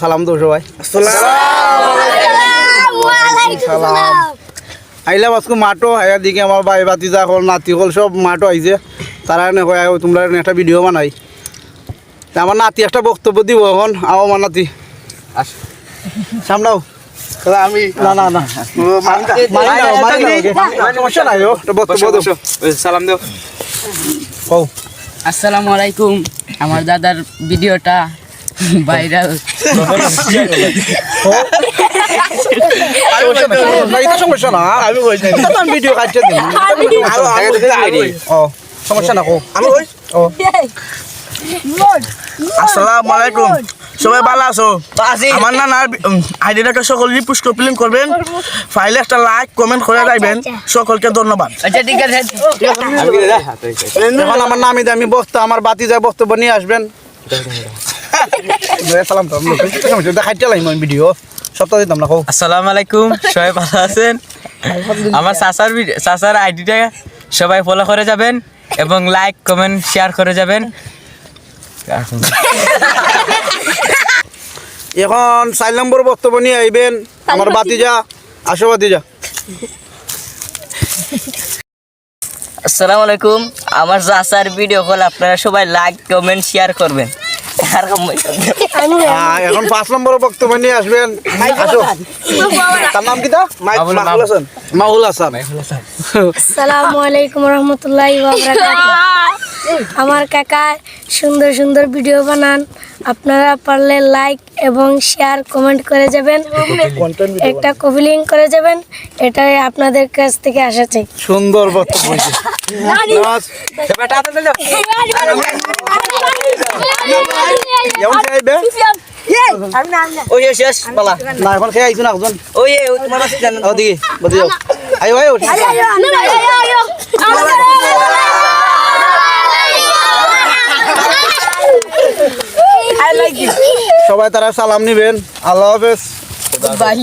সালাম দাও সবাই। সালাম। আইলাম আজকে মাঠও আয়া দিকে আমার ভাই ভাতিজা হল নাতি হল সব মাঠও আইছে তারা কয় তোমরা একটা ভিডিও বানাই তা আমার নাতি একটা বক্তব্য দিব এখন আমার নাতি সামনাও আমি না না না সমস্যা নাই বক্তব্য সালাম দেও ও আসসালামু আলাইকুম আমার দাদার ভিডিওটা ভাইরাল সমস্যা না আমি ভিডিও কাটছে সমস্যা না আসসালামু আলাইকুম সবাই ভালো আছো আমার নানার আইডিটাকে সকলেই পুষ্ট ফিলিং করবেন ফাইলে একটা লাইক কমেন্ট করে রাখবেন সকলকে ধন্যবাদ আচ্ছা ঠিক আছে এখন আমার নামই আমি বক্তা আমার বাতি যায় বক্তব্য নিয়ে আসবেন সালাম দেখাইতে লাগি আমি ভিডিও সপ্তাহ দিতাম না কো আসসালামু আলাইকুম সবাই ভালো আছেন আমার চাচার আইডিটা সবাই ফলো করে যাবেন এবং লাইক কমেন্ট শেয়ার করে যাবেন এখন 4 নম্বর বক্তব্য নিয়ে আইবেন আমার বাতিজা আসো বাতিজা আসসালামু আলাইকুম আমার চাচার ভিডিও কল আপনারা সবাই লাইক কমেন্ট শেয়ার করবেন এখন 5 নম্বর বক্তব্য নিয়ে আসবেন আসো তার নাম কি তা মাহুল হাসান আসসালামু আলাইকুম রহমতুল্লাহি ওয়া বারাকাতুহু আমার কাকা সুন্দর সুন্দর ভিডিও বানান আপনারা পারলে লাইক এবং শেয়ার কমেন্ট করে যাবেন একটা কপি লিংক করে যাবেন এটাই আপনাদের কাছ থেকে আশা চাই সুন্দর বক্তব্য না এখন খেয়ে আইছো না একজন ওদিকে বদিও আইও আইও সবাই তারা সালাম নিবেন আল্লাহ হাফেজ বাই